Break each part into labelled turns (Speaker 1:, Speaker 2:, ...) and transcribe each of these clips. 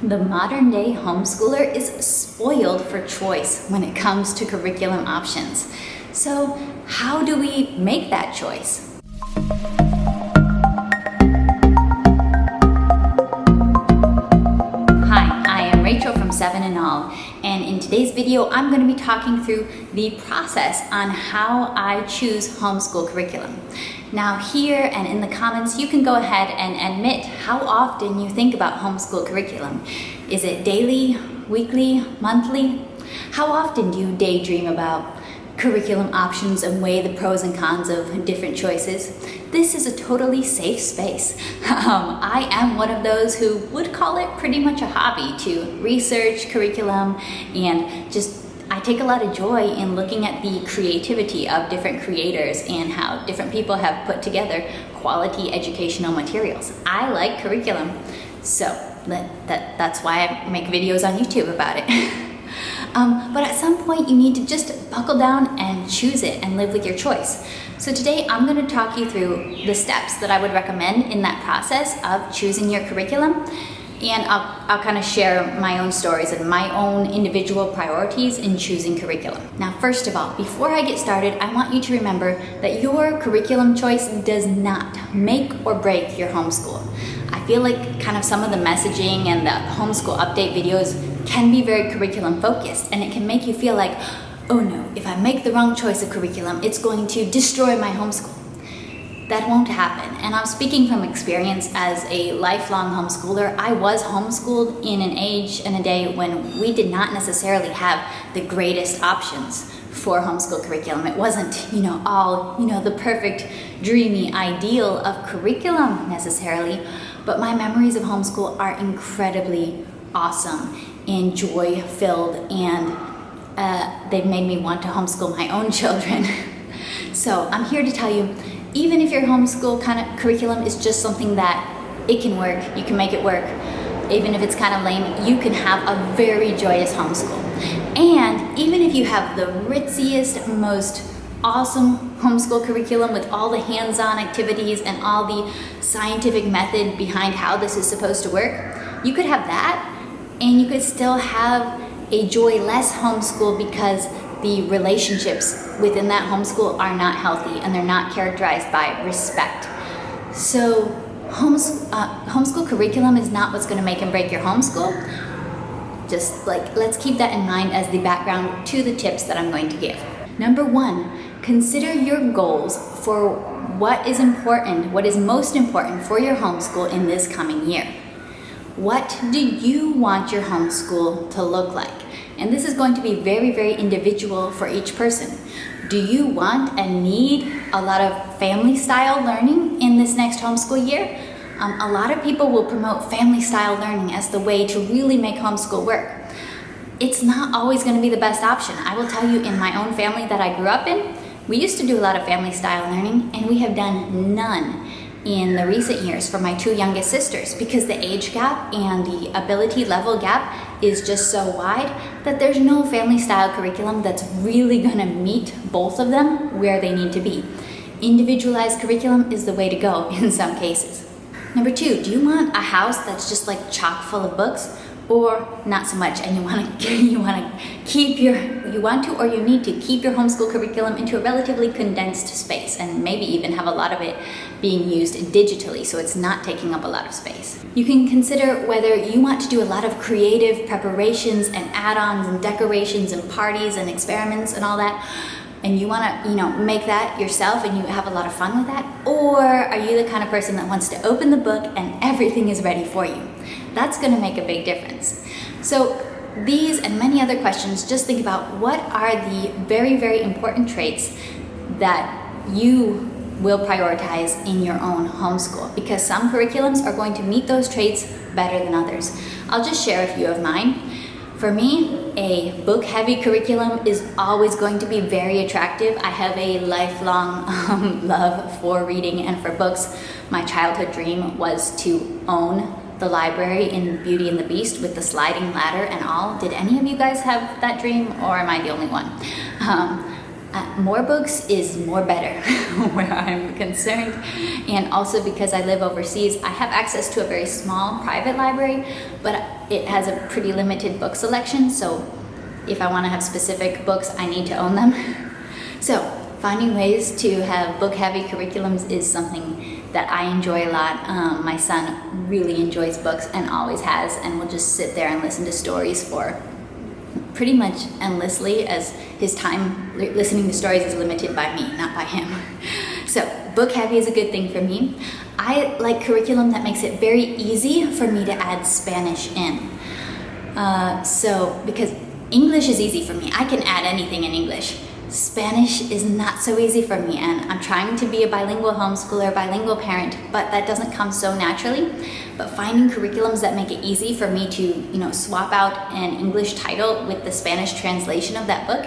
Speaker 1: The modern day homeschooler is spoiled for choice when it comes to curriculum options. So how do we make that choice? Hi, I am Rachel from 7 and All, and in today's video I'm going to be talking through the process on how I choose homeschool curriculum. Now here and in the comments you can go ahead and admit how often you think about homeschool curriculum. Is it daily, weekly, monthly? How often do you daydream about curriculum options and weigh the pros and cons of different choices? This is a totally safe space. I am one of those who would call it pretty much a hobby to research curriculum, and I take a lot of joy in looking at the creativity of different creators and how different people have put together quality educational materials. I like curriculum, so that's why I make videos on YouTube about it. But at some point you need to just buckle down and choose it and live with your choice. So today I'm going to talk you through the steps that I would recommend in that process of choosing your curriculum, and I'll kind of share my own stories and my own individual priorities in choosing curriculum. Now, first of all, before I get started, I want you to remember that your curriculum choice does not make or break your homeschool. I feel like kind of some of the messaging and the homeschool update videos can be very curriculum focused, and it can make you feel like, oh no, if I make the wrong choice of curriculum, it's going to destroy my homeschool. That won't happen. And I'm speaking from experience as a lifelong homeschooler. I was homeschooled in an age and a day when we did not necessarily have the greatest options for homeschool curriculum. It wasn't, all, the perfect, dreamy ideal of curriculum necessarily, but my memories of homeschool are incredibly awesome and joy-filled, and they've made me want to homeschool my own children. So I'm here to tell you, even if your homeschool kind of curriculum is just something that it can work, you can make it work, even if it's kind of lame, you can have a very joyous homeschool. And even if you have the ritziest, most awesome homeschool curriculum with all the hands-on activities and all the scientific method behind how this is supposed to work, you could have that, and you could still have a joyless homeschool because the relationships within that homeschool are not healthy and they're not characterized by respect. So homeschool curriculum is not what's going to make and break your homeschool. Just let's keep that in mind as the background to the tips that I'm going to give. Number one, consider your goals for what is important, what is most important for your homeschool in this coming year. What do you want your homeschool to look like? And this is going to be very, very individual for each person. Do you want and need a lot of family style learning in this next homeschool year? A lot of people will promote family style learning as the way to really make homeschool work. It's not always going to be the best option. I will tell you, in my own family that I grew up in, we used to do a lot of family style learning, and we have done none in the recent years for my two youngest sisters, because the age gap and the ability level gap is just so wide that there's no family style curriculum that's really going to meet both of them where they need to be. Individualized curriculum is the way to go in some cases. Number two, do you want a house that's just like chock full of books, or not so much, and you want to keep your homeschool curriculum into a relatively condensed space, and maybe even have a lot of it being used digitally so it's not taking up a lot of space? You can consider whether you want to do a lot of creative preparations and add-ons and decorations and parties and experiments and all that, and you want to make that yourself and you have a lot of fun with that, or are you the kind of person that wants to open the book and everything is ready for you? That's going to make a big difference. So these and many other questions, just think about what are the very, very important traits that you will prioritize in your own homeschool, because some curriculums are going to meet those traits better than others. I'll just share a few of mine. For me, a book-heavy curriculum is always going to be very attractive. I have a lifelong love for reading and for books. My childhood dream was to own the library in Beauty and the Beast with the sliding ladder and all. Did any of you guys have that dream, or am I the only one? More books is more better where I'm concerned, and also because I live overseas, I have access to a very small private library, but it has a pretty limited book selection, so if I want to have specific books, I need to own them. So finding ways to have book-heavy curriculums is something that I enjoy a lot. My son really enjoys books and always has, and will just sit there and listen to stories for pretty much endlessly, as his time listening to stories is limited by me, not by him. So book heavy is a good thing for me. I like curriculum that makes it very easy for me to add Spanish in. Because English is easy for me. I can add anything in English. Spanish is not so easy for me, and I'm trying to be a bilingual homeschooler, bilingual parent, but that doesn't come so naturally. But finding curriculums that make it easy for me to, swap out an English title with the Spanish translation of that book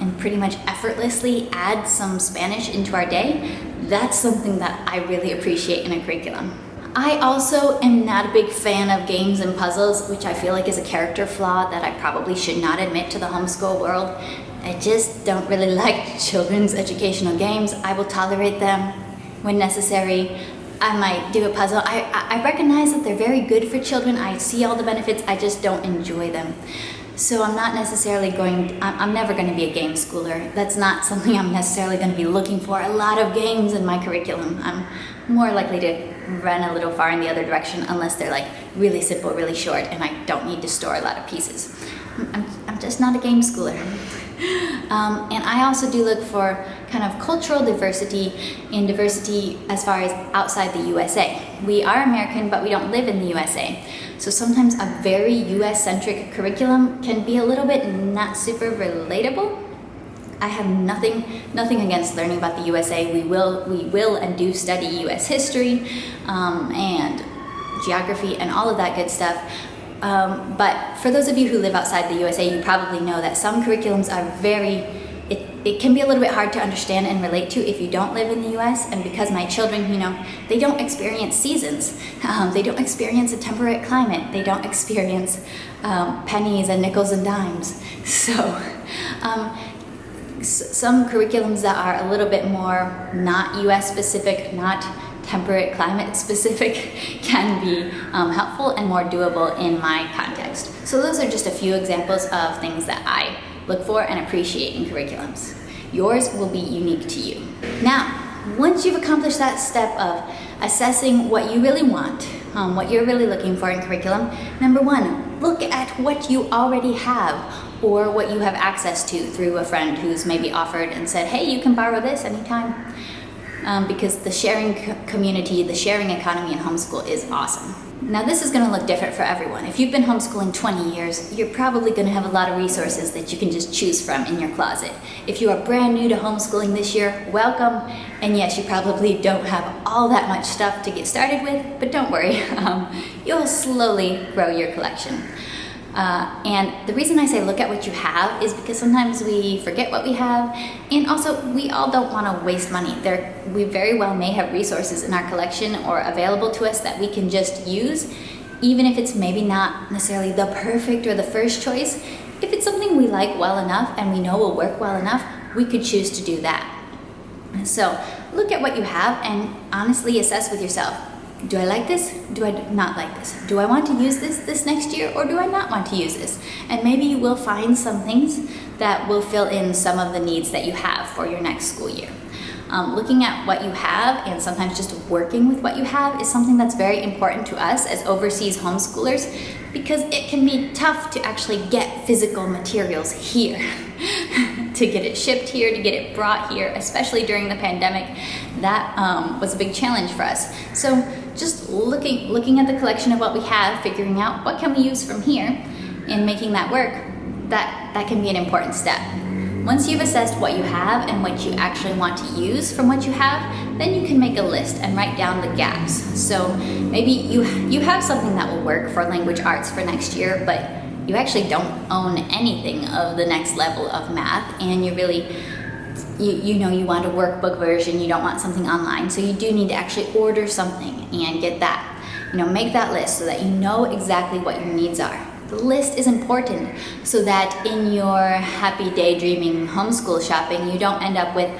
Speaker 1: and pretty much effortlessly add some Spanish into our day, that's something that I really appreciate in a curriculum. I also am not a big fan of games and puzzles, which I feel like is a character flaw that I probably should not admit to the homeschool world. I just don't really like children's educational games. I will tolerate them when necessary. I might do a puzzle. I recognize that they're very good for children. I see all the benefits, I just don't enjoy them. So I'm not necessarily I'm never going to be a game schooler. That's not something I'm necessarily going to be looking for. A lot of games in my curriculum. I'm more likely to run a little far in the other direction unless they're like really simple, really short, and I don't need to store a lot of pieces. I'm just not a game schooler. And I also do look for kind of cultural diversity and diversity as far as outside the USA. We are American, but we don't live in the USA. So sometimes a very US-centric curriculum can be a little bit not super relatable. I have nothing against learning about the USA. We will and do study US history and geography and all of that good stuff. But for those of you who live outside the USA, you probably know that some curriculums are it can be a little bit hard to understand and relate to if you don't live in the US. And because my children, they don't experience seasons. They don't experience a temperate climate. They don't experience pennies and nickels and dimes. So some curriculums that are a little bit more not US specific, not temperate climate specific, can be helpful and more doable in my context. So those are just a few examples of things that I look for and appreciate in curriculums. Yours will be unique to you. Now, once you've accomplished that step of assessing what you really want, what you're really looking for in curriculum, number one, look at what you already have or what you have access to through a friend who's maybe offered and said, hey, you can borrow this anytime. Because the sharing community, the sharing economy in homeschool is awesome. Now this is going to look different for everyone. If you've been homeschooling 20 years, you're probably going to have a lot of resources that you can just choose from in your closet. If you are brand new to homeschooling this year, welcome. And yes, you probably don't have all that much stuff to get started with, but don't worry, you'll slowly grow your collection. And the reason I say look at what you have is because sometimes we forget what we have, and also we all don't want to waste money. We very well may have resources in our collection or available to us that we can just use, even if it's maybe not necessarily the perfect or the first choice. If it's something we like well enough and we know will work well enough, we could choose to do that. So look at what you have and honestly assess with yourself. Do I like this? Do I not like this? Do I want to use this next year, or do I not want to use this? And maybe you will find some things that will fill in some of the needs that you have for your next school year. Looking at what you have and sometimes just working with what you have is something that's very important to us as overseas homeschoolers, because it can be tough to actually get physical materials here, to get it shipped here, to get it brought here, especially during the pandemic. That was a big challenge for us. So just looking at the collection of what we have, figuring out what can we use from here and making that work, that can be an important step. Once you've assessed what you have and what you actually want to use from what you have, then you can make a list and write down the gaps. So maybe you have something that will work for language arts for next year, but you actually don't own anything of the next level of math, and you really, you want a workbook version, you don't want something online, so you do need to actually order something and get that. Make that list so that you know exactly what your needs are. The list is important so that in your happy daydreaming homeschool shopping, you don't end up with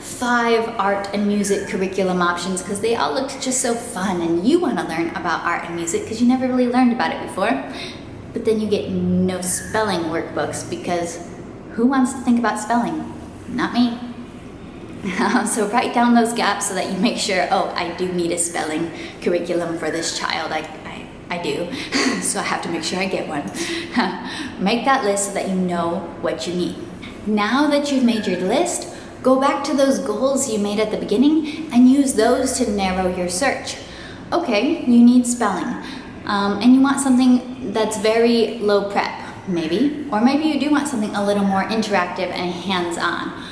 Speaker 1: 5 art and music curriculum options because they all look just so fun and you want to learn about art and music because you never really learned about it before. But then you get no spelling workbooks because who wants to think about spelling? Not me. So write down those gaps so that you make sure, oh, I do need a spelling curriculum for this child. I do. So I have to make sure I get one. Make that list so that you know what you need. Now that you've made your list, go back to those goals you made at the beginning and use those to narrow your search. Okay, you need spelling. And you want something that's very low prep, maybe. Or maybe you do want something a little more interactive and hands-on.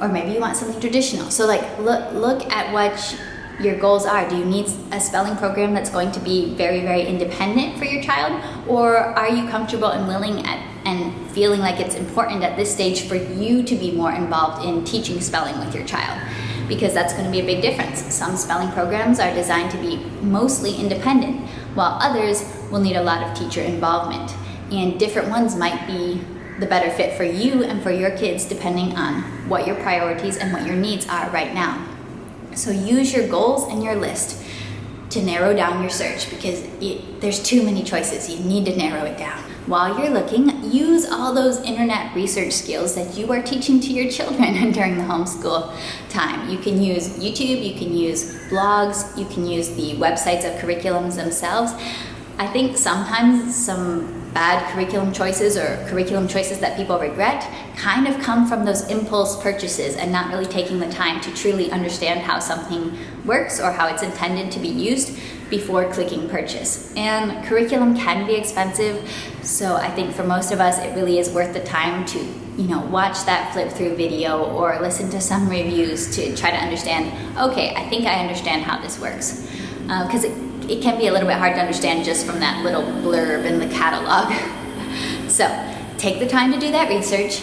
Speaker 1: Or maybe you want something traditional. So look at what your goals are. Do you need a spelling program that's going to be very, very independent for your child? Or are you comfortable and willing and feeling like it's important at this stage for you to be more involved in teaching spelling with your child? Because that's going to be a big difference. Some spelling programs are designed to be mostly independent, while others will need a lot of teacher involvement. And different ones might be the better fit for you and for your kids depending on what your priorities and what your needs are right now. So use your goals and your list to narrow down your search because there's too many choices. You need to narrow it down. While you're looking, use all those internet research skills that you are teaching to your children during the homeschool time. You can use YouTube, you can use blogs, you can use the websites of curriculums themselves. I think sometimes some bad curriculum choices or curriculum choices that people regret kind of come from those impulse purchases and not really taking the time to truly understand how something works or how it's intended to be used before clicking purchase. And curriculum can be expensive, so I think for most of us it really is worth the time to watch that flip through video or listen to some reviews to try to understand, okay, I think I understand how this works. Because it can be a little bit hard to understand just from that little blurb in the catalog. So take the time to do that research,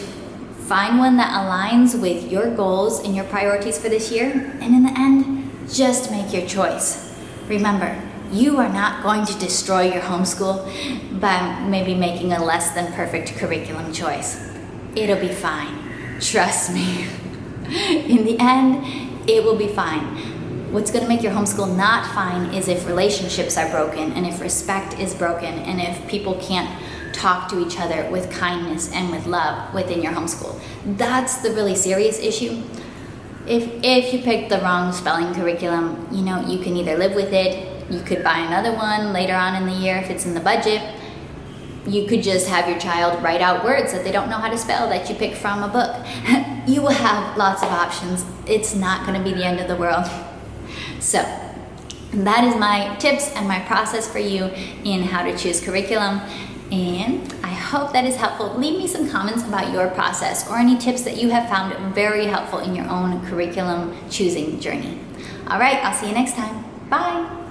Speaker 1: find one that aligns with your goals and your priorities for this year, and in the end, just make your choice. Remember, you are not going to destroy your homeschool by maybe making a less than perfect curriculum choice. It'll be fine. Trust me. In the end, it will be fine. What's going to make your homeschool not fine is if relationships are broken and if respect is broken and if people can't talk to each other with kindness and with love within your homeschool. That's the really serious issue. If you pick the wrong spelling curriculum, you can either live with it, you could buy another one later on in the year if it's in the budget. You could just have your child write out words that they don't know how to spell that you pick from a book. You will have lots of options. It's not going to be the end of the world. So that is my tips and my process for you in how to choose curriculum. And I hope that is helpful. Leave me some comments about your process or any tips that you have found very helpful in your own curriculum choosing journey. All right, I'll see you next time. Bye.